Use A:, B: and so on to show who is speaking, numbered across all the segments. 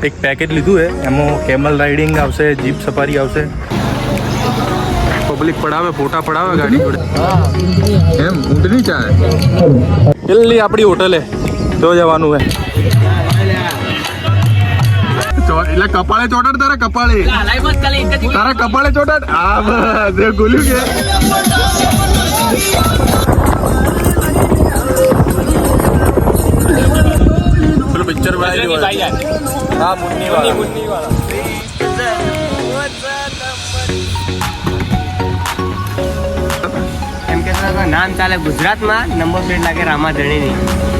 A: એક પેકેજ લીધું છે, એમાં કેમલ રાઇડિંગ આવશે, જીપ સફારી આવશે. પબ્લિક પડાવે, ફોટા પડાવે ગાડી જોડે. એમ ઊંટની ચાલે પેલી આપણી હોટલે તો જવાનું હે. એટલે કપાળે ચોટાડ, તારા કપાળે ચોટાડ. હા બસ ગોલ્યું કે પેલું પિક્ચર બનાવી. હા મુન્ની વાળા.
B: એમ કે નામ ચાલે ગુજરાતમાં, નંબર પ્લેટ લાગે રામાધણીની.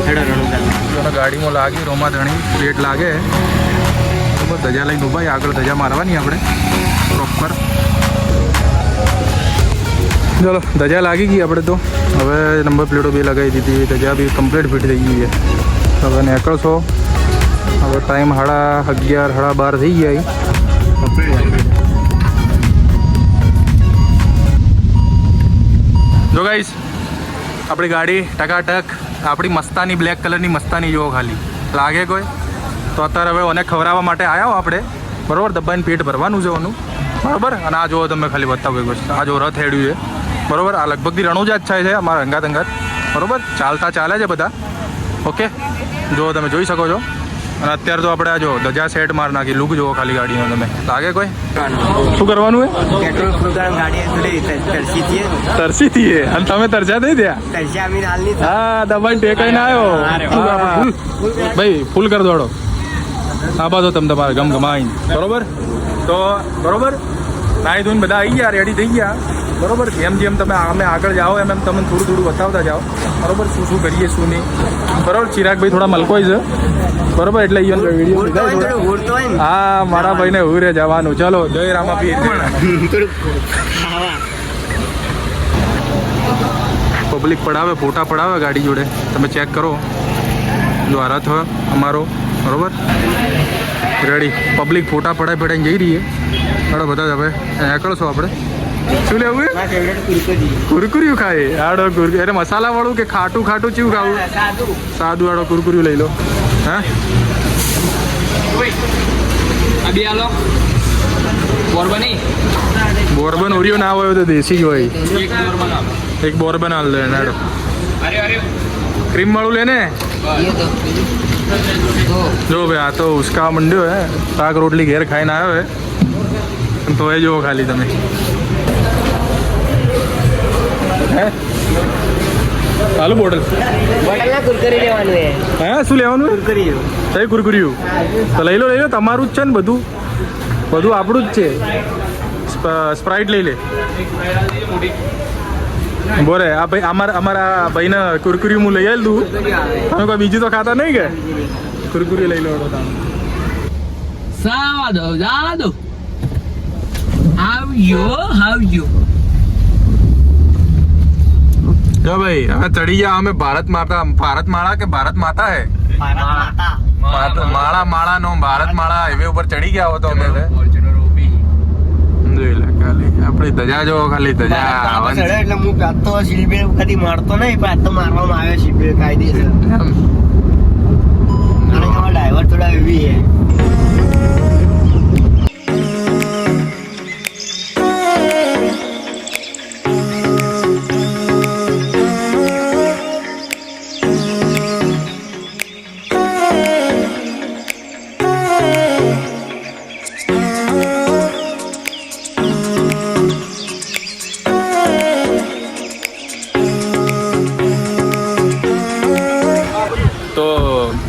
B: હેડો રણુજા
A: ગાડીમાં લાગી રોમાધણી પ્લેટ લાગે. ધજા લઈને ઉભા, આગળ ધજા મારવાની આપણે પ્રોપર. ચલો ધજા લાગી ગઈ આપણે તો. હવે નંબર પ્લેટો બી લગાવી દીધી, ધજા બી કમ્પ્લીટ ફિટ થઈ ગઈ છે. હવે નીકળશો. હવે ટાઈમ 11:30 12:30 થઈ ગયા. જો ગાઈસ આપણી ગાડી ટકાટક આપણી મસ્તાની બ્લેક કલરની મસ્તાની જુઓ, ખાલી લાગે કોઈ તો. અત્યારે હવે ઓને ખવડાવવા માટે આવ્યા આપણે, બરાબર. દબાઈને પેટ ભરવાનું છે ઓનું, બરાબર. અને આ જુઓ તમે, ખાલી બતાવો એક વસ્તુ. આ જો રથ હેડ્યું છે, બરાબર. આ લગભગથી રણુજા જ થાય છે અમારા અંગાત, બરાબર. ચાલતા ચાલે છે બધા. ઓકે, જો તમે જોઈ શકો છો. અને અત્યારે તો આપણે આ જો ધજા સેટ માર નાખી. લુક જુઓ ખાલી ગાડીનો તમે, લાગે કોઈ. શું કરવાનું હે?
B: પેટ્રોલ પ્રોગ્રામ ગાડી
A: તરસી થી. અને તમે તરસ્યા થઈ ત્યાં? હા, દબાઈને ટેકાઈને આવ્યો ભાઈ. ફૂલ કર દોડો. હા બાજુ તમે તમારે ગમગમાઈને, બરોબર. તો બરોબર નાહી ધોઈને બધા આવી ગયા, રેડી થઈ ગયા, બરોબર. જેમ જેમ તમે અમે આગળ જાઓ એમ એમ તમને થોડું બતાવતા જાઓ, બરોબર. શું કરીએ શું નહીં, બરોબર. ચિરાગભાઈ થોડા મલકોય છે, બરોબર. એટલે વિડીયો હા મારા ભાઈને હું રે જવાનું. ચલો જય રામાપીર. પબ્લિક પડાવે, ફોટા પડાવે ગાડી જોડે. તમે ચેક કરો. જો આ રથ અમારો, બરોબર. રેડી. પબ્લિક ફોટા પડાઈને જઈ રહીએ. બરાબર. બધા હવે નીકળશો આપણે. શું લેવું? કુરકુરિયું ખાય. આડો કુરકુરી એટલે મસાલા વાળું કે ખાટું ચેવું ખાવું? સાદું આડો કુરકુરિયું લઈ લો. હા બોર્બન ઓરિયો ના હોય તો દેશી હોય. એક બોર્બન હાલ દે. નાડો ક્રીમ વાળું લે ને. જો ભાઈ આ તો ઉસકા મંડ્યો હે. શાક રોટલી ઘેર ખાઈને આવ્યો હે. તો એ જુઓ ખાલી તમે. ચાલુ બોટલ હા શું લેવાનું? કઈ કુરકુરિયું? તો લઈ લો તમારું જ છે ને. બધું આપણું જ છે. સ્પ્રાઇટ લઈ લે. બોરે આ ભાઈ અમારા ભાઈને કુરકુરી હું લઈ આવેલું. તમે કોઈ બીજું તો ખાતા નહીં કે? કુરકુરી લઈ લો. જો ભાઈ હવે ચડી ગયા અમે. ભારત માળા કે ભારત માતા હે? માળા નો ભારત માળા હાઈવે ઉપર ચડી ગયા હો તો અમે. આપડી ધજા જો ખાલી ધજા
B: એટલે હું તો શિલ્પે કદી મારતો નહીં, પણ આ તો મારવામાં આવ્યો શિલ્પે કાયદેસર. ડ્રાઈવર થોડા એવી હે.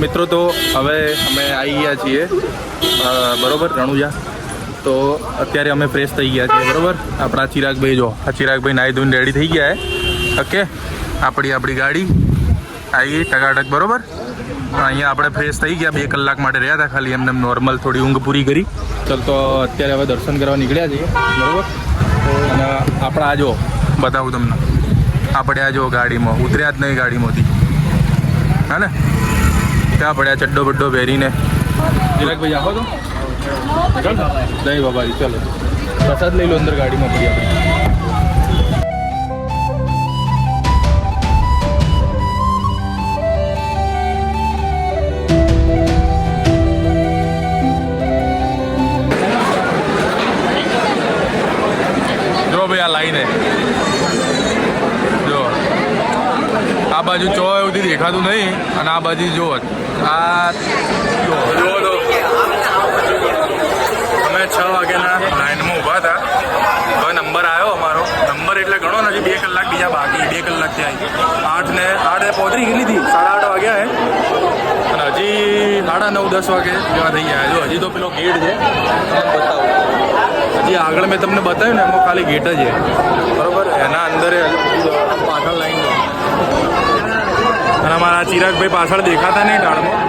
A: મિત્રો તો હવે અમે આવી ગયા છીએ, બરોબર, રણુજા. તો અત્યારે અમે ફ્રેશ થઈ ગયા છીએ, બરોબર. આપણા ચિરાગભાઈ જો, આ ચિરાગભાઈ નાહી ધોઈને રેડી થઈ ગયા હે. ઓકે, આપણી ગાડી આવી ગઈ ટકાટક, બરોબર. અહીંયા આપણે ફ્રેશ થઈ ગયા. 2 કલાક માટે રહ્યા હતા ખાલી, એમને નોર્મલ થોડી ઊંઘ પૂરી કરી. ચાલ તો અત્યારે હવે દર્શન કરવા નીકળ્યા છીએ, બરોબર. અને આપણે આ જો બતાવું તમને. આપણે આ જો ગાડીમાં ઉતર્યા જ નહીં ગાડીમાંથી, હા ને. ક્યાં પડ્યા ચડ્ડો બડ્ડો પહેરીને. ચિરાગભાઈ આપો તો જય બાબાજી. ચલો પ્રસાદ લઈ લો અંદર ગાડીમાં પડી આપણે. લાઈન હે જો આ બાજુ ચો એવું દેખાતું નહીં અને આ બાજુ જો આ જો તો અમે 6 વાગ્યાના લાઈનમાં ઊભા હતા. હવે નંબર આવ્યો અમારો. નંબર એટલે ઘણો નથી, 2 કલાક બીજા બાકી. 2 કલાક ત્યાં 8 પહોંચી ગયેલી હતી. 8:30 વાગ્યા હે અને હજી 9:30-10 વાગે જેવા થઈ ગયા. જો હજી તો પેલો ગેટ છે બતાવો. હજી આગળ મેં તમને બતાવ્યું ને એમાં ખાલી ગેટ જ છે બરોબર. એના અંદર પાછળ લાઈન છે અને અમારા ચિરાગભાઈ પાછળ દેખાતા નહીં ટાળમાં.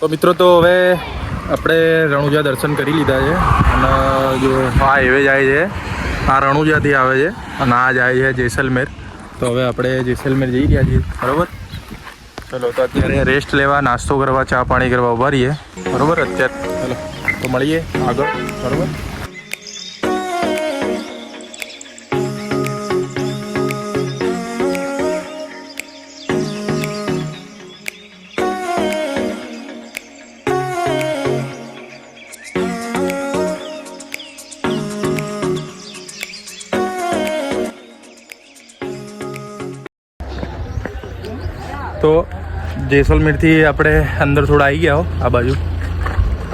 A: તો મિત્રો તો હવે આપણે રણુજા દર્શન કરી લીધા છે અને જો આ હાઈવે જાય છે, આ રણુજાથી આવે છે અને આ જાય છે જેસલમેર. તો હવે આપણે જેસલમેર જઈ રહ્યા છીએ બરાબર. ચલો તો અત્યારે રેસ્ટ લેવા, નાસ્તો કરવા, ચા પાણી કરવા ઉભા રહીએ બરાબર. અત્યારે ચલો તો મળીએ આગળ બરાબર. તો જેસલમેરથી આપણે અંદર થોડા આવી ગયા હો આ બાજુ.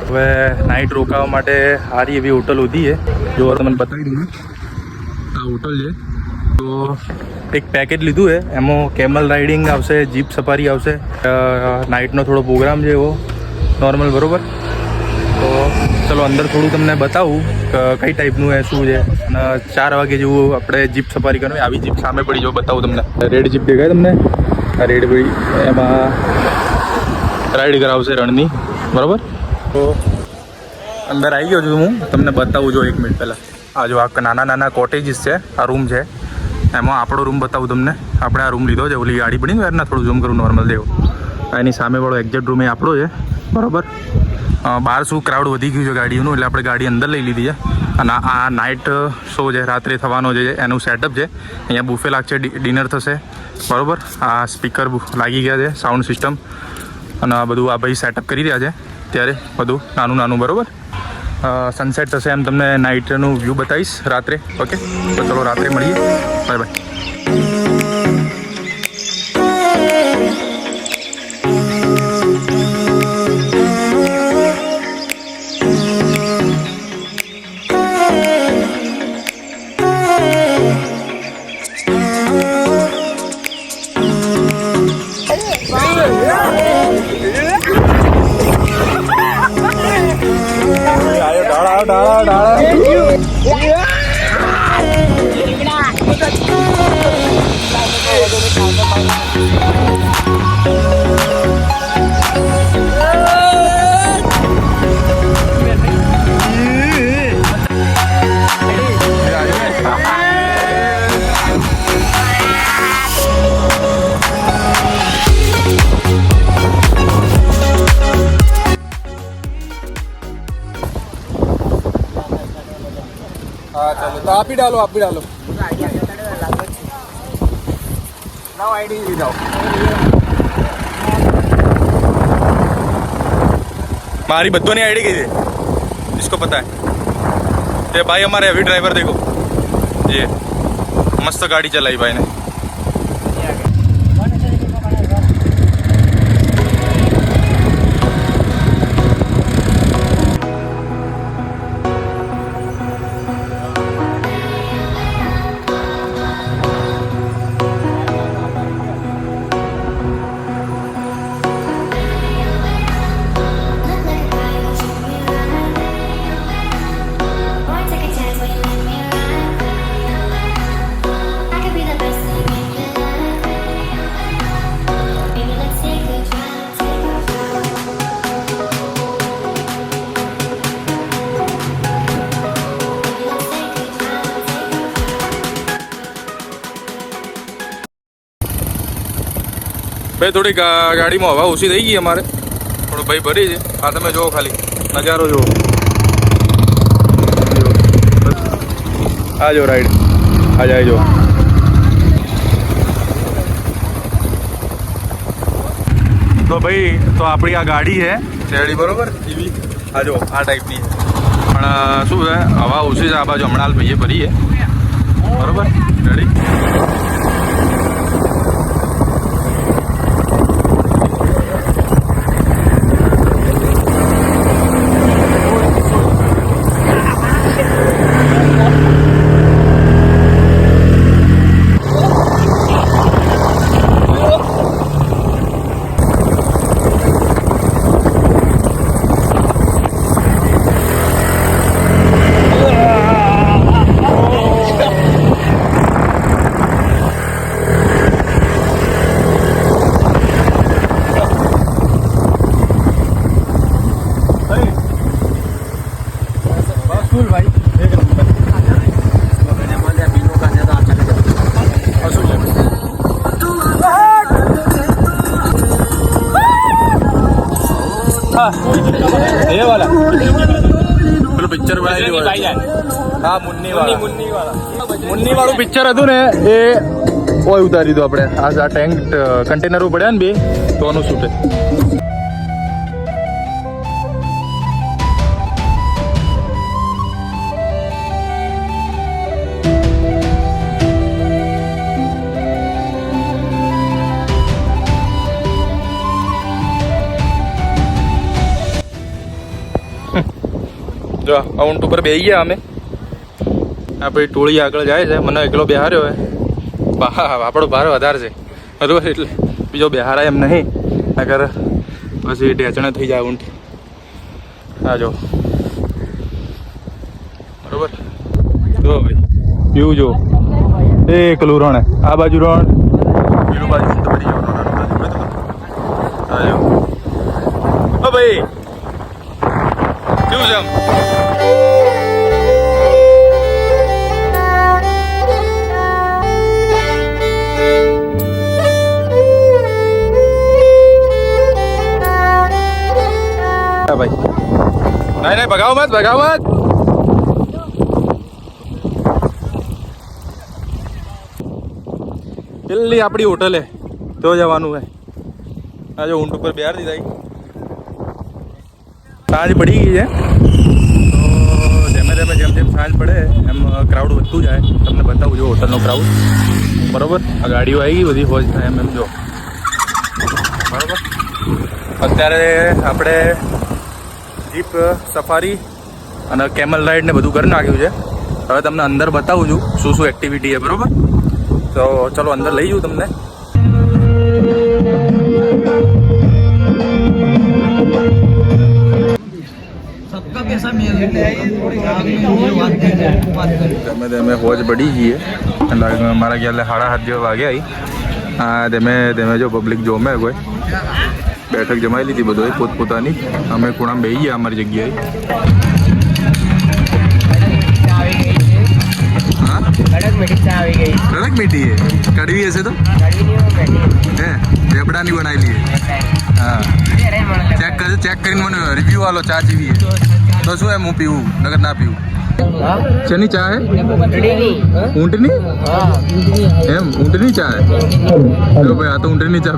A: હવે નાઇટ રોકાવા માટે સારી એવી હોટલ ઉધી છે. જો તમને બતાવી દઉં, આ હોટલ છે. તો એક પેકેજ લીધું છે, એમાં કેમલ રાઇડિંગ આવશે, જીપ સફારી આવશે, નાઇટનો થોડો પ્રોગ્રામ છે એવો નોર્મલ બરાબર. તો ચલો અંદર થોડું તમને બતાવું કે કઈ ટાઈપનું એ શું છે. અને 4 વાગે જેવું આપણે જીપ સફારી કરવી. આવી જીપ સામે પડી જો બતાવું તમને. રેડ જીપ દેખાય તમને? આ રેડ ભાઈ એમાં રાઈડ કરાવશે રણની બરાબર. તો અંદર આવી ગયો છું હું, તમને બતાવું જો 1 મિનિટ પહેલાં. આ જો આ નાના નાના કોટેજીસ છે, આ રૂમ છે. એમાં આપણો રૂમ બતાવું તમને. આપણે આ રૂમ લીધો છે, ઓલી ગાડી પડી ને યાર, થોડું ઝૂમ કરું નોર્મલ દેવું. એની સામેવાળો એક્ઝેક્ટ રૂમ એ આપણો છે બરાબર. બહાર શું ક્રાઉડ વધી ગયું છે ગાડીઓનું, એટલે આપણે ગાડી અંદર લઈ લીધી છે. અને આ નાઇટ શો છે, રાત્રે થવાનો છે, એનું સેટઅપ છે. અહીંયા બુફે લાગશે, ડિનર થશે બરાબર. આ સ્પીકર લાગી ગયા છે, સાઉન્ડ સિસ્ટમ અને આ બધું આ ભાઈ સેટઅપ કરી રહ્યા છે ત્યારે બધું નાનું નાનું બરાબર. સનસેટ થશે એમ તમને નાઇટનું વ્યૂ બતાવીશ રાત્રે. ઓકે તો ચલો રાત્રે મળીએ. Bye bye. हाँ चलो तो आप ही डालो आईडी जाओ. हमारी बच्चों ने आईडी की थी, जिसको पता है. ये भाई हमारे अभी ड्राइवर देखो, ये मस्त गाड़ी चलाई भाई ने. ભાઈ થોડી ગાડીમાં હવા ઓછી થઈ ગઈ અમારે, થોડું ભાઈ ભરી છે. આ તમે જુઓ ખાલી નજારો જુઓ, આ જો રાઈડ આ જાય જો. તો ભાઈ તો આપણી આ ગાડી છે રેડી બરોબર એવી, આ જો આ ટાઈપની છે. પણ શું છે હવા ઓછી છે આ બાજુ, હમણાં હાલ ભાઈએ ભરીએ બરોબર રેડી. ये वाला પેલું પિક્ચર હા મુન્ની વાળું પિક્ચર હતું ને એ ઓય ઉતારી દો આપણે. આ ટેન્ક કન્ટેનરો પડ્યા ને બે તો આનું શૂટ. જો આ ઊંટ ઉપર બેસી ગયા અમે. આપણી ટોળી આગળ જાય છે, મને એકલો બેહાર્યો હોય. આપણો ભાર વધારે છે બરોબર, એટલે બીજો બેહારાય એમ નહીં, નકર પછી ઢેચણે થઈ જાય ઊંટ. હા જો બરોબર જો ભાઈ વ્યૂ જો એકલું રણ, આ બાજુ રણ, પેલું બાજુ ઊંટ પડી ગયો. હા જો ઓ ભાઈ કેવું છે આમ? ભાઈ નહીં ભગાવો મત, ભગાવો મત. પેલી આપણી હોટલે તો જવાનું હોય. આ જો ઊંટ ઉપર બેહાર દીધા, સાંજ પડી ગઈ છે તો ધીમે ધીમે જેમ જેમ સાંજ પડે એમ ક્રાઉડ વધતું જાય. તમને બતાવું જો હોટલનો ક્રાઉડ બરોબર. આ ગાડીઓ આવી ગઈ બધી હોજ થાય એમ જો બરોબર. અત્યારે આપણે જીપ સફારી અને કેમલ રાઈડ ને બધું કરી નાખ્યું છે. હવે તમને અંદર બતાવું છું શું શું એક્ટિવિટી છે બરોબર. તો ચલો અંદર લઈ જઉં તમને. ધીમે ધીમે હોજ પડી જઈએ, મારા ખ્યાલ 7:30 જેવા વાગે આવી. હા ધીમે ધીમે જો પબ્લિક જોમે કોઈ બેઠક જમાઈ લીધી બધો પોતપોતાની. અમે ખૂણામાં બેસી ગયા અમારી જગ્યાએ. કડક મીઠી હે, કડવી હશે તો હે રેબડાની બનાવેલી હે. હા ચેક કરીને મને રિવ્યુ આલો ચા જેવી હે તો શું એમ હું પીવું નગર ના પીવું. શેની ચા હે? ઊંટની એમ ઊંટની ચા હે. જો ભાઈ આ તો ઊંટની ચા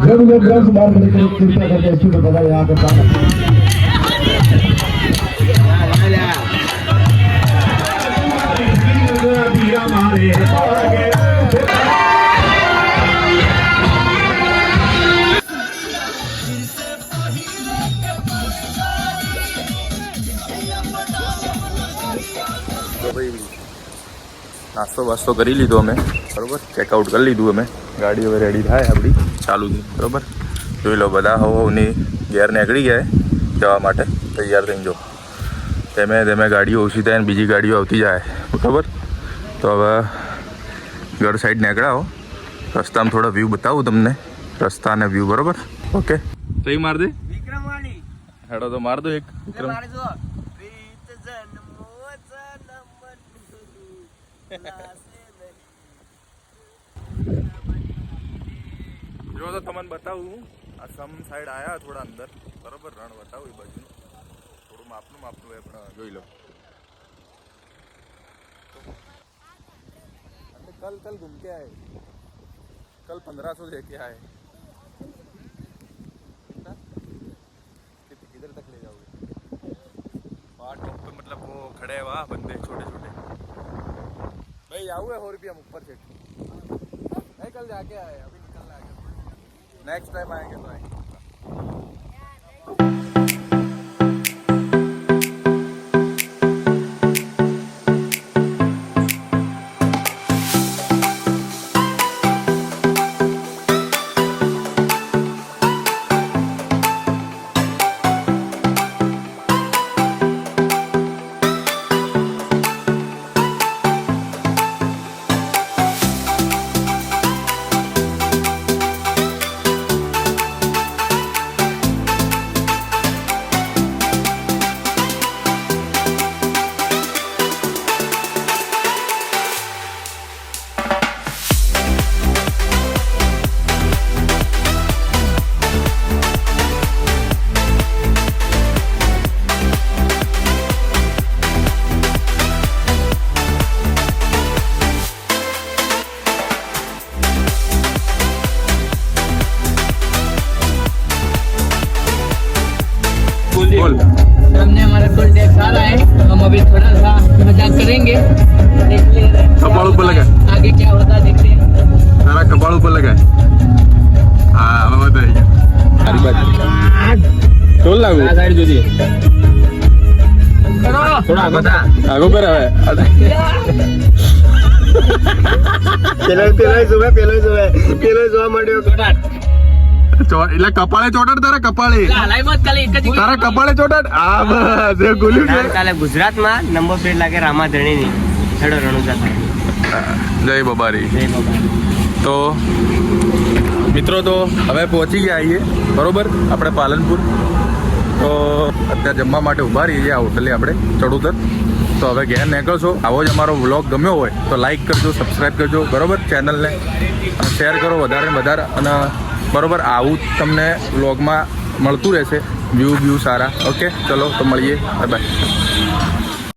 A: નાસ્તો વાસ્તો કરી લીધો અમે બરોબર. ચેકઆઉટ કરી લીધું અમે. ગાડી હવે રેડી થાય આપણી ચાલુ થઈ બરોબર. જોઈ લો બધા હવની ઘેર નીકળી ગયા જવા માટે તૈયાર થઈને. જો ધીમે ધીમે ગાડીઓ ઓછી થાય ને બીજી ગાડીઓ આવતી જાય બરાબર. તો હવે ગઢ સાઈડ નીકળ્યા હો. રસ્તામાં થોડા વ્યૂ બતાવું તમને, રસ્તા અને વ્યૂ બરોબર. ઓકે સહી માર દે હેડો તો માર દો એક વિક્રમ. જો જો તો તમને બતાવું આસામ સાઈડ આયા થોડા અંદર બરોબર રણ બતાવું એ બાજુ થોડું માપનું એ પણ જોઈ લો कल कल घूम के आए कल 1500 दे के आए किधर तक ले जाओगे वहाँ टॉप पे मतलब वो खड़े हैं वहाँ बंदे छोटे छोटे भाई आओ है 100 रुपया हम ऊपर से नहीं कल जाके आए अभी निकलना है नेक्स्ट टाइम आएंगे तो आएंगे बोल
C: हमने हमारा टोल टैक्स आ रहा है, हम अभी थोड़ा सा मजाक करेंगे, देख ले
A: कपाल ऊपर लगा
C: आगे क्या होता देखते हैं।
A: तारा कपाल ऊपर लगा हाँ अब बताइए हरी बात टोल लागू
C: साइड जुदी
B: થોડા બધા
A: આગો પર આવે
B: પેલો જોવા મળ્યો
A: એટલે કપાળે ચોટાડ તારા કપાળે
C: હલાઈ મત ખાલી એક જ
A: તારા કપાળે ચોટાડ આ બસ એ ગુલ્યું છે
B: કાલે ગુજરાતમાં નંબર પ્લેટ લાગે રામાધણીની હેડો રણુજા
A: જય બબારી
B: જય બાબા
A: તો મિત્રો તો હવે પહોંચી ગયા આવીએ બરોબર આપણે પાલનપુર તો અત્યારે જમવા માટે ઊભા રહીએ આ હોટલે આપણે ચડુતર તો હવે ઘેર નીકળશો આવો જ અમારો વ્લોગ ગમ્યો હોય તો લાઈક કરજો સબસ્ક્રાઈબ કરજો બરોબર ચેનલને અને શેર કરો વધારે ને વધારે અને બરોબર આવું તમને વ્લોગમાં મળતું રહેશે વ્યૂ સારા ઓકે ચલો તો મળીએ બાય બાય